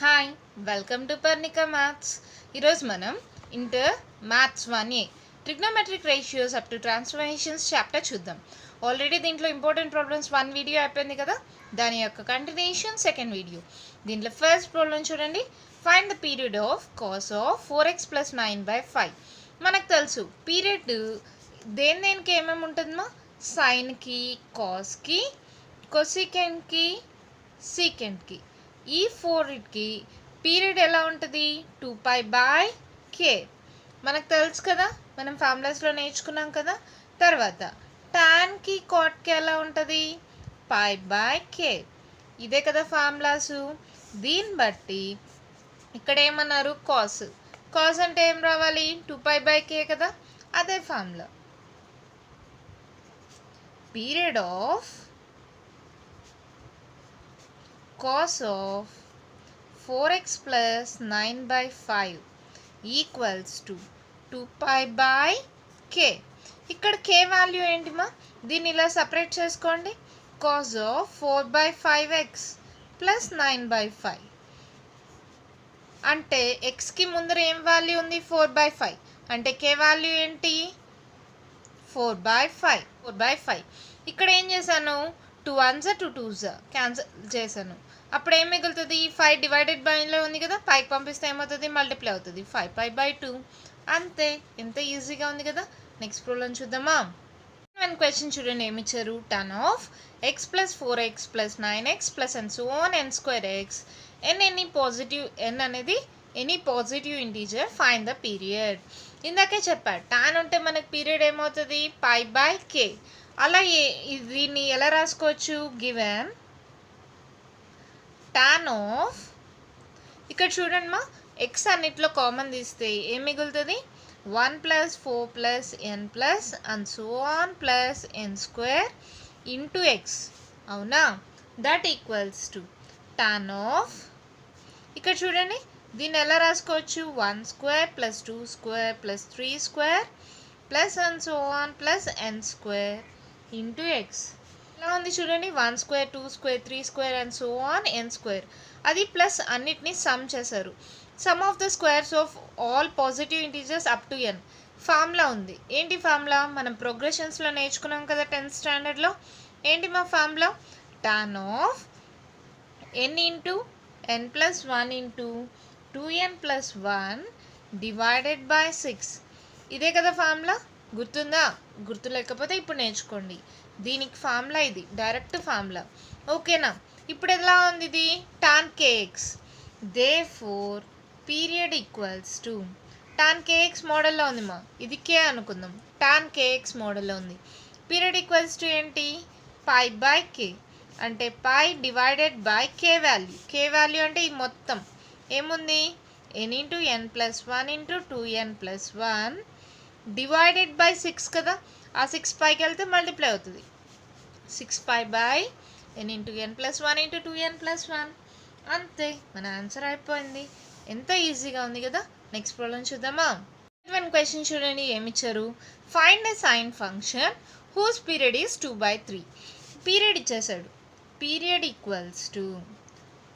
Hi welcome to Parnika maths. ఈరోజు మనం inter maths 1A trigonometric ratios up to transformations chapter చూద్దాం. Already దీంట్లో important problems 1 video అయిపోయింది కదా, దాని యొక్క కంటిన్యూషన్ సెకండ్ వీడియో. దీంట్లో ఫస్ట్ ప్రాబ్లం చూడండి. Find the period of cos of 4x + 9/5. మనకు తెలుసు పీరియడ్ దేనికి ఏమేమి ఉంటుందమ్మా, సైన్కి, కాస్కి, కొసికెంట్కి, సీకెంట్కి. ఈ 4కి పీరియడ్ ఎలా ఉంటుంది, 2π/k. మనకు తెలుసు కదా, మనం ఫార్ములాస్లో నేర్చుకున్నాం కదా. తర్వాత టాన్కి, కాట్కి ఎలా ఉంటుంది, π/k. ఇదే కదా ఫార్ములాసు. దీన్ని బట్టి ఇక్కడ ఏమన్నారు, కాస్. కాస్ అంటే ఏం రావాలి, 2π/k కదా. అదే formula. Period of cos of 4x plus 9/5 equals to 2π/k. ఇక్కడ k వాల్యూ ఏంటిమా, దీన్ని ఇలా సపరేట్ చేసుకోండి. cos of 4/5x plus 9/5 అంటే xకి ముందర ఏం వాల్యూ ఉంది, 4/5. అంటే k వాల్యూ ఏంటి, 4/5. ఇక్కడ ఏం చేశాను, 2 1s 2 2s క్యాన్సిల్ చేశాను. అప్పుడు ఏం మిగులుతుంది, 5 డివైడెడ్ బైలో ఉంది కదా, పైకి పంపిస్తే ఏమవుతుంది, మల్టిప్లై అవుతుంది, 5π/2. అంతే, ఎంత ఈజీగా ఉంది కదా. నెక్స్ట్ ప్రాబ్లం చూద్దామా. వన్ క్వశ్చన్ చూడండి, ఏమి ఇచ్చారు. tan of x + 4x + 9x + and so on n²x n any positive, n అనేది any positive integer, find the period. ఇందాకే చెప్పాడు, tan ఉంటే మనకి పీరియడ్ ఏమవుతుంది, π/k. అలా దీన్ని ఎలా రాసుకోవచ్చు, గివెన్ tan of, ఇక్కడ చూడండి మా, ఎక్స్ అన్నిట్లో కామన్ తీస్తే ఏం మిగులుతుంది, 1 + 4 + n + and so on + n² into x. అవునా, that equals to tan of, ఇక్కడ చూడండి దీన్ని ఎలా రాసుకోవచ్చు, 1² + 2² + 3² and so on n² into x. ఎలా ఉంది చూడండి, 1² 2² 3² and so on n². అది ప్లస్ అన్నిటినీ సమ్ చేశారు. Some of the squares of all positive integers up to n. Formula ఉంది. ఏంటి ఫార్ములా, మనం ప్రోగ్రెషన్స్లో నేర్చుకున్నాం కదా 10th స్టాండర్డ్లో. ఏంటి మా formula, tan of n into n + 1 into 2n + 1 divided by 6. ఇదే కదా ఫార్ములా, గుర్తుందా? గుర్తు లేకపోతే ఇప్పుడు నేర్చుకోండి. దీనికి ఫార్ములా ఇది, డైరెక్ట్ ఫార్ములా. ఓకేనా. ఇప్పుడు ఎలా ఉంది ఇది, tan kx. Therefore period equals to, tan kx మోడల్లో ఉంది మా, ఇది k అనుకుందాం. tan kx మోడల్లో ఉంది. పీరియడ్ ఈక్వల్స్ టు ఏంటి, π/k. అంటే π divided by k value. k value అంటే ఈ మొత్తం ఏముంది, n into n + 1 into 2n + 1 divided by 6 కదా. ఆ 6 పైకి వెళ్తే మల్టిప్లై అవుతుంది, 6π/n into n + 1 into 2n + 1. అంతే, మన ఆన్సర్ అయిపోయింది. ఎంత ఈజీగా ఉంది కదా. నెక్స్ట్ ప్రాబ్లం చూద్దామా. వన్ క్వశ్చన్ చూడండి, ఏమిచ్చారు. Find a sine function whose period is 2/3. Period ఇచ్చేసాడు. Period equals to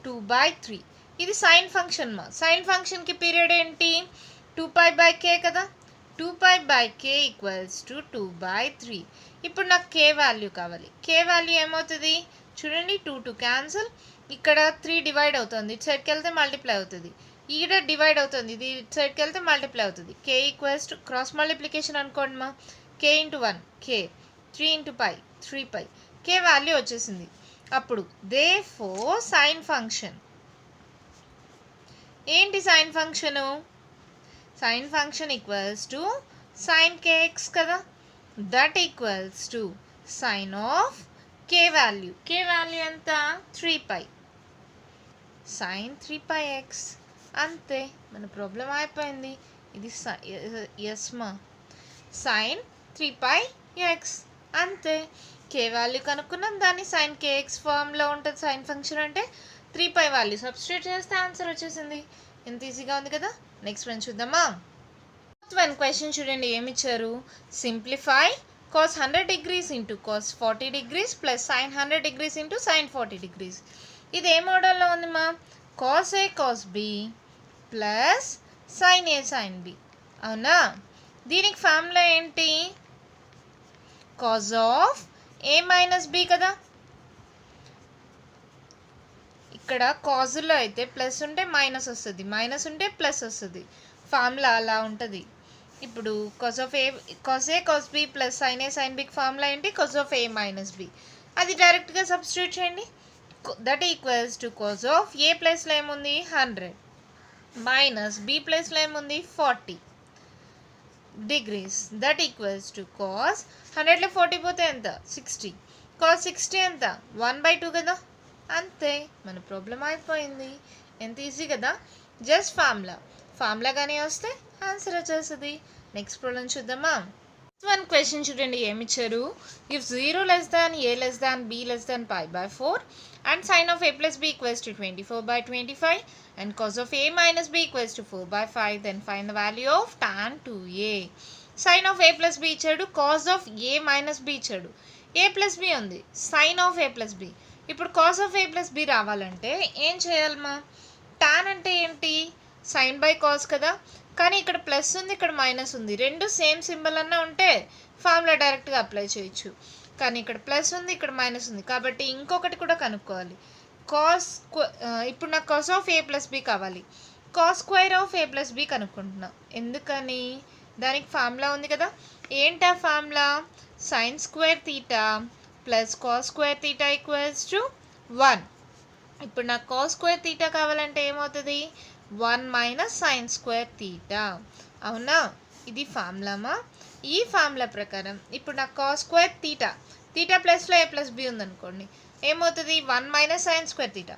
2/3. ఇది సైన్ ఫంక్షన్ మా. సైన్ ఫంక్షన్కి పీరియడ్ ఏంటి, 2π/k కదా. 2π/k equals to 2/3. ఇప్పుడు నాకు k వాల్యూ కావాలి. k వాల్యూ ఏమవుతుంది చూడండి, 2 2 క్యాన్సిల్. ఇక్కడ 3 డివైడ్ అవుతుంది, ఇటు సైడ్కి వెళ్తే మల్టిప్లై అవుతుంది. ఈడ డివైడ్ అవుతుంది, ఇది ఇటు సైడ్కి వెళ్తే మల్టిప్లై అవుతుంది. k equals to, cross multiplication అనుకోండి మా, k into 1 k, 3 into π 3π. k value వచ్చేసింది. అప్పుడు దేర్ఫోర్ సైన్ ఫంక్షన్ ఏంటి, sine function, sine function equals to sin kx కదా. That equals to sine of k value. k value ఎంత, 3π, sin 3πx. అంతే, మన problem అయిపోయింది. ఇది ఎస్ మా, sin 3πx. అంతే, k వాల్యూ కనుక్కున్నాం, దాన్ని sin kx ఫామ్లో ఉంటుంది. సైన్ ఫంక్షన్ అంటే 3π వాల్యూ సబ్స్టిట్యూట్ చేస్తే ఆన్సర్ వచ్చేసింది. ఎంత ఈజీగా ఉంది కదా. నెక్స్ట్ వన్ చూద్దామా. వన్ క్వశ్చన్ చూడండి, ఏమిచ్చారు. Simplify cos 100 degrees into cos 40 degrees plus sin 100 degrees into sin 40 degrees. ఇది ఏ మోడల్లో ఉంది మా, cos a cos b plus sine a sine b. అవునా? దీనికి ఫార్ములా ఏంటి? Cos of a minus b కదా. ఇక్కడ కాజులో అయితే ప్లస్ ఉంటే మైనస్ వస్తుంది, మైనస్ ఉంటే ప్లస్ వస్తుంది. ఫార్ములా అలా ఉంటుంది. ఇప్పుడు cos of a cos a cos b plus sine a sine బికి ఫార్ములా ఏంటి? Cos of a minus b. అది డైరెక్ట్గా సబ్స్టిట్యూట్ చేయండి. That equals to cos of a ప్లస్లో ఏముంది 100 మైనస్ బి ప్లస్లో ఏముంది 40 degrees. That equals to cos 100లో 40 పోతే ఎంత? 60. కాస్ 60 ఎంత? 1/2 కదా. అంతే, మన ప్రాబ్లం అయిపోయింది. ఎంత ఈజీ కదా. జస్ట్ ఫార్ములా కానీ వస్తే ఆన్సర్ వచ్చేస్తుంది. నెక్స్ట్ ప్రాబ్లం చూద్దామా. వన్ క్వశ్చన్ చూడండి, ఏమిచ్చారు? If 0 less than a less than b less than pi/4 and sin of a plus b equals to 24/25 and cos of a minus b equals to 4/5, then find the value of tan 2a. sin of a plus b ఇచ్చాడు, cos of a minus b ఇచ్చాడు, a plus b ఉంది, sin of a plus b. ఇప్పుడు cos of a plus b రావాలంటే ఏం చేయాలమ్మా? tan అంటే ఏంటి? sin by cos కదా. కానీ ఇక్కడ ప్లస్ ఉంది, ఇక్కడ మైనస్ ఉంది, రెండు సేమ్ సింబల్ అన్నా ఉంటే ఫార్ములా డైరెక్ట్గా అప్లై చేయొచ్చు. కానీ ఇక్కడ ప్లస్ ఉంది, ఇక్కడ మైనస్ ఉంది, కాబట్టి ఇంకొకటి కూడా కనుక్కోవాలి. ఇప్పుడు నాకు cos of a plus b కావాలి. Cos square of a plus b కనుక్కుంటున్నా. ఎందుకని? దానికి ఫార్ములా ఉంది కదా. ఏంటా formula? Sine square theta plus cos square theta equals to 1. ఇప్పుడు నాకు కాస్ స్క్వేర్ తీటా కావాలంటే ఏమవుతుంది? 1 మైనస్ సైన్ స్క్వేర్ తీటా. అవునా? ఇది ఫార్ములామా. ఈ ఫార్ములా ప్రకారం ఇప్పుడు నాకు కాస్ స్క్వేర్ తీటా ప్లస్లో ఏ ప్లస్ బి ఉందనుకోండి, ఏమవుతుంది? 1 minus sine square theta.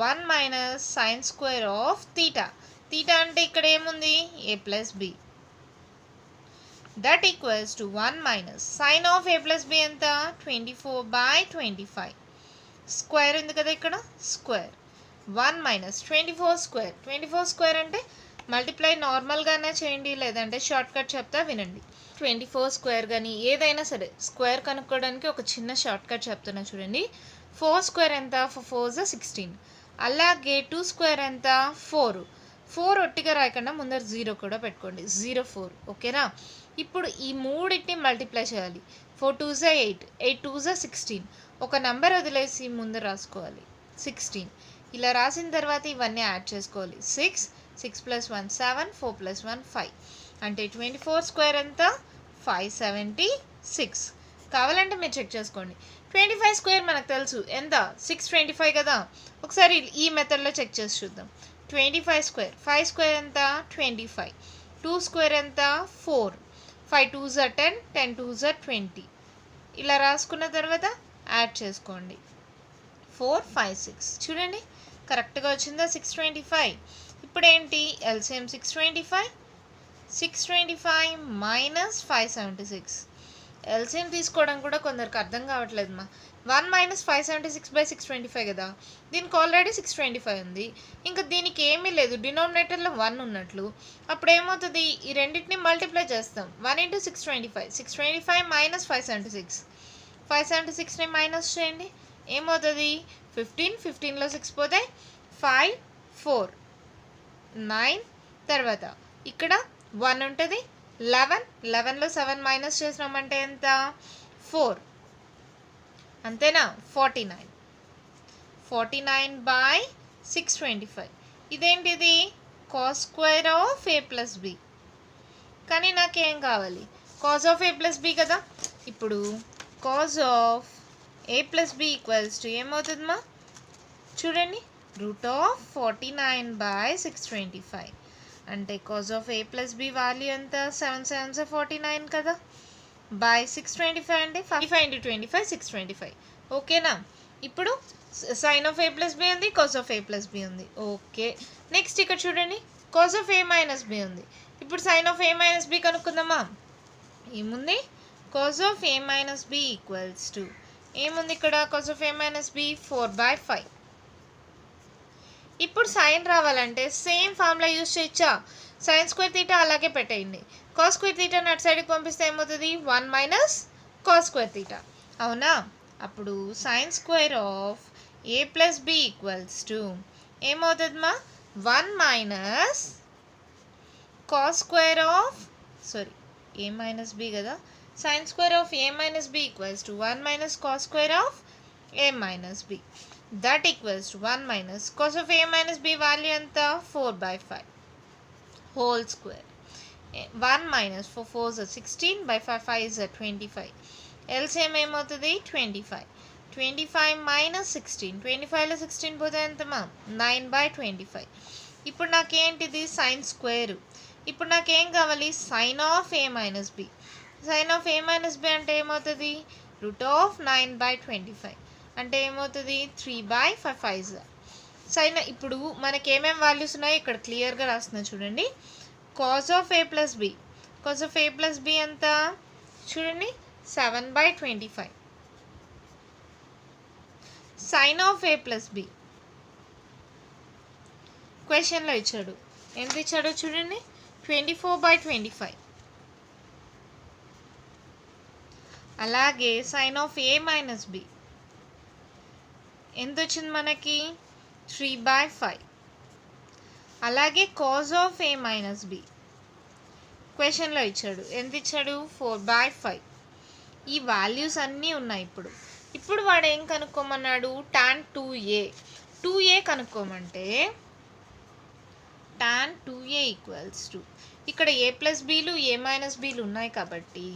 1 minus sine square of theta అంటే ఇక్కడ ఏముంది? A plus b. That equals to 1 minus sine of a plus b ఎంత? 24/25. స్క్వేర్ ఉంది కదా ఇక్కడ, స్క్వేర్. 1 మైనస్ 24 స్క్వేర్ అంటే మల్టిప్లై నార్మల్గానే చేయండి, లేదంటే షార్ట్ కట్ చెప్తా వినండి. 24 స్క్వేర్ కానీ ఏదైనా సరే స్క్వేర్ కనుక్కోవడానికి ఒక చిన్న షార్ట్ కట్ చెప్తున్నా చూడండి. 4 స్క్వేర్ ఎంత? 4 = 16. అలాగే 2 స్క్వేర్ ఎంత? 4 ఒట్టిగా రాయకుండా ముందర 0 కూడా పెట్టుకోండి. 0 4. ఓకేనా? ఇప్పుడు ఈ మూడింటిని మల్టిప్లై చేయాలి. 4 2 = 8, 8 2 = 16. ఒక నెంబర్ వదిలేసి ముందర రాసుకోవాలి 16. ఇలా రాసిన తర్వాత ఇవన్నీ యాడ్ చేసుకోవాలి. 6 + 1 7, 4 + 1 5. అంటే 24 స్క్వేర్ ఎంత? 576. కావాలంటే మీరు చెక్ చేసుకోండి. 25 స్క్వేర్ మనకు తెలుసు ఎంత? 625 కదా. ఒకసారి ఈ మెథడ్లో చెక్ చేసి చూద్దాం. 25 స్క్వేర్, 5 స్క్వేర్ ఎంత? 25. 2 స్క్వేర్ ఎంత? 4. 5 2 = 10, 10 2 = 20. ఇలా రాసుకున్న తర్వాత యాడ్ చేసుకోండి. 4 5 6. చూడండి కరెక్ట్గా వచ్చిందా? 625. ఇప్పుడు ఏంటి? LCM 625 minus 576. ఎల్సిఎం తీసుకోవడం కూడా కొందరికి అర్థం కావట్లేదు మా. 1 మైనస్ 576/625 కదా. దీనికి ఆల్రెడీ 625 ఉంది, ఇంకా దీనికి ఏమీ లేదు, డినామినేటర్లో 1 ఉన్నట్లు. అప్పుడు ఏమవుతుంది? ఈ రెండింటిని మల్టిప్లై చేస్తాం. 1 × 625, 625 మైనస్ 576. 576ని మైనస్ చేయండి, ఏమవుతుంది? 15, 15లో 6 పోతే 5 4 9. తర్వాత ఇక్కడ 1 ఉంటుంది, 11, 11లో 7 మైనస్ చేసినామంటే ఎంత? 4. అంతేనా? 49/625. ఇదేంటిది? Cos square of a plus b. కానీ నాకేం కావాలి? Cos of a plus b కదా. ఇప్పుడు cos of a plus b equals to ఏమవుతుందమ్మా? చూడండి, √49/625. అంటే cos of a plus b value ఎంత? 7 7 49 కదా. బై 625 అంటే 5 × 25 625. ఓకేనా? ఇప్పుడు sine of a plus b ఉంది, cos of a plus b ఉంది. ఓకే, నెక్స్ట్ ఇక్కడ చూడండి, cos of a minus b ఉంది. ఇప్పుడు sine of a minus b కనుక్కుందామా. ఏముంది? Cos of a minus b equals to ఏముంది ఇక్కడ? Cos of a minus b 4/5. ఇప్పుడు సైన్ రావాలంటే సేమ్ ఫార్ములా యూజ్ చేయొచ్చా? సైన్ స్క్వేర్ తీటా అలాగే పెట్టేయండి. కాస్ స్క్వేర్ తీటాని అటు సైడ్కి పంపిస్తే ఏమవుతుంది? 1 మైనస్ కాస్ స్క్వేర్ తీటా. అవునా? అప్పుడు sine square of a plus b equals to ఏమవుతుందమ్మా 1 minus cos square of a minus b కదా sin square of a minus b equals to 1 minus cos square of a minus b. That equals to 1 minus cos of a minus b value ఎంత 4/5 whole square. 1 minus 4 4 is 16 by 5 5 is 25. LCM ఏమవుతుంది 25. 25 minus 16. 25లో 16 పోతే ఎంతమా 9/25. ఇప్పుడు నాకేంటిది sine square. ఇప్పుడు నాకేం కావాలి sine of a minus b. Sine of a minus b అంటే ఏమవుతుంది √9/25 అంటే ఏమవుతుంది 3/5 సైన్. ఇప్పుడు మనకి ఏమేమి వాల్యూస్ ఉన్నాయో ఇక్కడ క్లియర్గా రాస్తున్నా చూడండి. Cos of a plus b. Cos of a plus b ఎంత చూడండి 7/25. Sine of a plus b క్వశ్చన్లో ఇచ్చాడు. ఎంత ఇచ్చాడో చూడండి 24/25. అలాగే sine of a minus b ఎంత వచ్చింది మనకి 3/5. అలాగే cos of a minus b క్వశ్చన్లో ఇచ్చాడు. ఎంత ఇచ్చాడు 4/5. ఈ వాల్యూస్ అన్నీ ఉన్నాయి. ఇప్పుడు వాడు ఏం కనుక్కోమన్నాడు tan 2a. 2a కనుక్కోమంటే tan 2a ఈక్వల్స్ టు ఇక్కడ a ప్లస్ బీలు a మైనస్ బీలు ఉన్నాయి కాబట్టి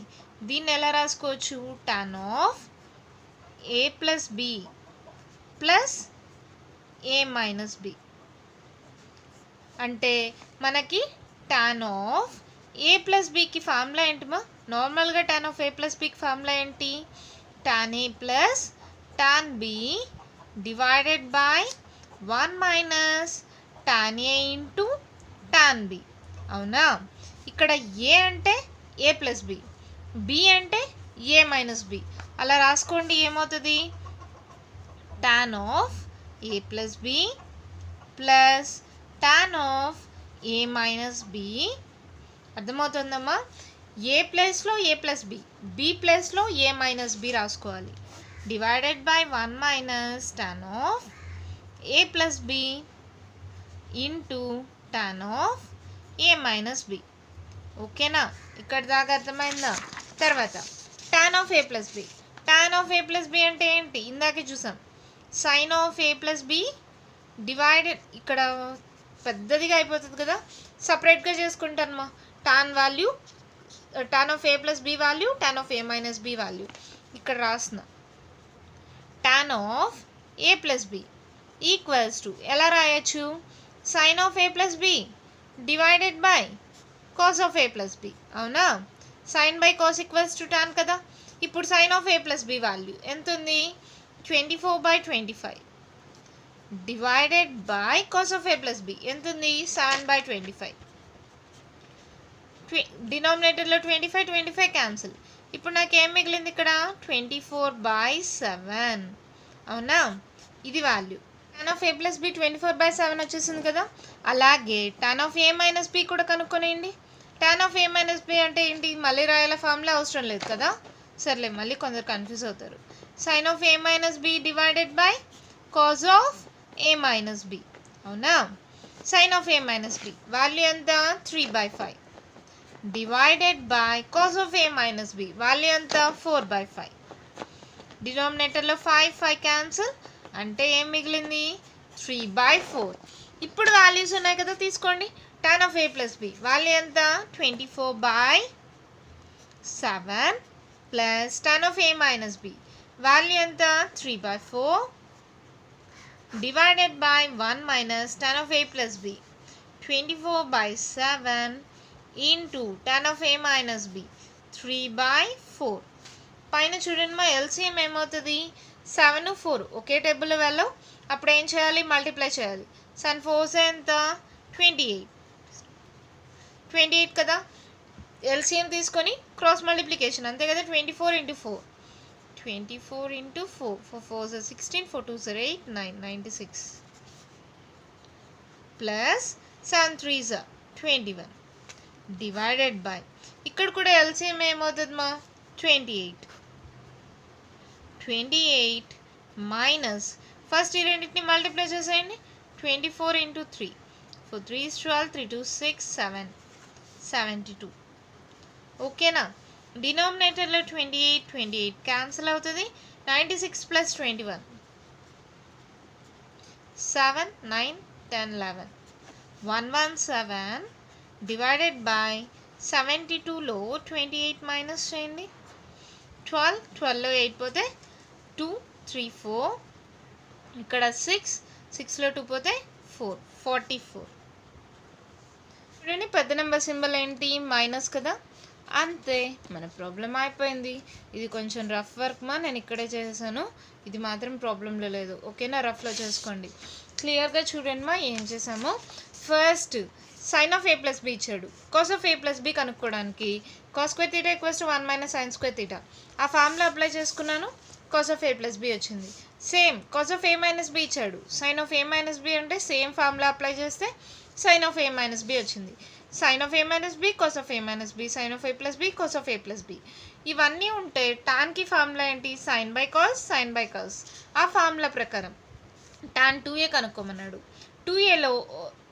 దీన్ని ఎలా రాసుకోవచ్చు tan of a plus b plus a minus b అంటే మనకి tan ఆఫ్ a ప్లస్ బికి ఫార్ములా ఏంటిమా నార్మల్గా tan ఆఫ్ a ప్లస్ బికి ఫార్ములా ఏంటి tan a plus tan b divided by 1 minus tan a into tan b. అవునా ఇక్కడ a అంటే a ప్లస్ బి, b అంటే a మైనస్ బి. అలా రాసుకోండి. ఏమవుతుంది tan of a plus b plus tan of a minus b. అర్థమవుతుందమ్మా a ప్లేస్లో a plus b, b ప్లేస్లో ఏ మైనస్ బి రాసుకోవాలి. Divided by 1 minus tan of a plus b into tan of a minus b. ఓకేనా ఇక్కడ దాకా అర్థమైందా. తర్వాత tan of a plus b. tan of a plus b అంటే ఏంటి ఇందాకే చూసాం sine of a plus b divided. ఇక్కడ పెద్దదిగా అయిపోతుంది కదా సపరేట్గా చేసుకుంటానమ్మా. tan of a plus b value tan of a minus b value ఇక్కడ రాసిన tan of a plus b equals to ఎలా రాయొచ్చు sine of a plus b divided by cos of a plus b. అవునా sine by cos equals to tan కదా. ఇప్పుడు sine of a plus b value ఎంత ఉంది 24/25 divided by cos of a plus b ఎంత ఉంది 7/25. డినామినేటర్లో 25 cancel. ఇప్పుడు నాకు ఏం మిగిలింది ఇక్కడ 24/7. అవునా ఇది value. tan of a plus b 24/7 వచ్చేసింది కదా. అలాగే tan of a minus b కూడా కనుక్కొనేయండి. tan of a minus b అంటే ఏంటి మళ్ళీ రాయాల ఫార్ములా అవసరం లేదు కదా. సర్లే మళ్ళీ కొందరు కన్ఫ్యూజ్ అవుతారు. Sine of a minus b divided by cos of a minus b. అవునా sine of a minus b value ఎంత 3/5 divided by cos of a minus b value ఎంత 4/5. డినామినేటర్లో 5 క్యాన్సిల్ అంటే ఏం మిగిలింది 3/4. ఇప్పుడు వాల్యూస్ ఉన్నాయి కదా తీసుకోండి. tan of a plus b value ఎంత 24/7 plus tan of a minus b value ఎంత 3/4 divided by 1 minus tan of a plus b 24/7 into tan of a minus b 3/4. పైన చూడండి మా ఎల్సిఎం ఏమవుతుంది 7 4 ఒకే టేబుల్ వెళ్ళవు. అప్పుడు ఏం చేయాలి మల్టిప్లై చేయాలి. 7 4 ఎంత 28 కదా. ఎల్సిఎం తీసుకొని క్రాస్ మల్టిప్లికేషన్ అంతే కదా 24 × 4 24 × 4 4 4 16 4 2 8 9 96 ప్లస్ 7 3 21 డివైడెడ్ బై ఇక్కడ కూడా ఎల్సిఎం ఏమవుతుంది మా 28 మైనస్ ఫస్ట్ ఈ రెండింటిని మల్టిప్లై చేసేయండి 24 into 3. 4 3 is 12, 3 2 6, 7, 72. ఓకేనా. డినామినేటర్లో 28 క్యాన్సిల్ అవుతుంది. 96 plus 21, 7 9 10 11. 117 divided by 72లో 28 మైనస్ చేయండి. 12లో 8 పోతే 2 3 4, ఇక్కడ 6లో 2 పోతే 4, 44. చూడండి పెద్ద నెంబర్ సింబల్ ఏంటి, మైనస్ కదా. అంతే, మన ప్రాబ్లం అయిపోయింది. ఇది కొంచెం రఫ్ వర్క్ మా, నేను ఇక్కడే చేశాను. ఇది మాత్రం ప్రాబ్లంలో లేదు. ఓకేనా, రఫ్లో చేసుకోండి. క్లియర్గా చూడండి మా ఏం చేసామో. First sine of a plus b ఇచ్చాడు. Cos of a plus b కనుక్కోవడానికి cos square theta equals to 1 minus sine square theta. ఆ ఫార్ములా అప్లై చేసుకున్నాను, cos of a plus b వచ్చింది. Same cos of a minus b ఇచ్చాడు. Sine of a minus b అంటే same formula apply చేస్తే sine of a minus b వచ్చింది. Sine of a minus b, cos of a minus b, sine of a plus b, cos of a plus b. ఇవన్నీ ఉంటే టాన్కి formula ఏంటి, sine by cos, sine by cos. ఆ formula ప్రకారం tan 2a కనుక్కోమన్నాడు. 2aలో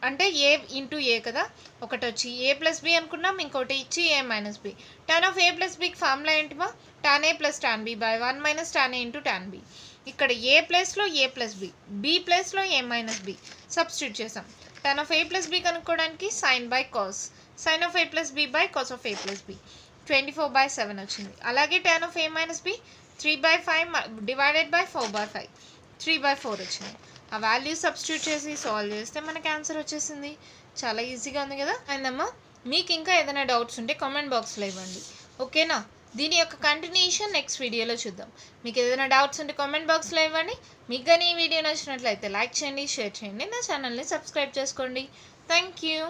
అంటే ఏ ఇంటూ ఏ కదా, ఒకటి వచ్చి ఏ ప్లస్ బి అనుకున్నాం, ఇంకోటి ఇచ్చి a minus b. Tan of a plus బికి ఫార్ములా ఏంటిమా, tan a plus tan b by 1 minus tan a into tan b. ఇక్కడ ఏ ప్లేస్లో ఏ ప్లస్ బి, బి ప్లేస్లో ఏ మైనస్ బి సబ్స్టిట్యూట్ చేసాం. Tan of a plus b కనుక్కోవడానికి sine by cos, sine of a plus b by cos of a plus b. 24/7 వచ్చింది. అలాగే tan of a minus b 3/5 divided by 4/5, 3/4 వచ్చింది. ఆ value substitute చేసి solve చేస్తే మనకి answer వచ్చేసింది. చాలా ఈజీగా ఉంది కదా. అయిందమ్మా. మీకు ఇంకా ఏదైనా డౌట్స్ ఉంటే కామెంట్ బాక్స్లో ఇవ్వండి. ఓకేనా, దీని యొక్క కంటిన్యూషన్ నెక్స్ట్ వీడియోలో చూద్దాం. మీకు ఏదైనా డౌట్స్ ఉంటే కామెంట్ బాక్స్లో ఇవ్వండి. మీకు కానీ ఈ వీడియో నచ్చినట్లయితే లైక్ చేయండి, షేర్ చేయండి, నా ఛానల్ని సబ్స్క్రైబ్ చేసుకోండి. Thank you.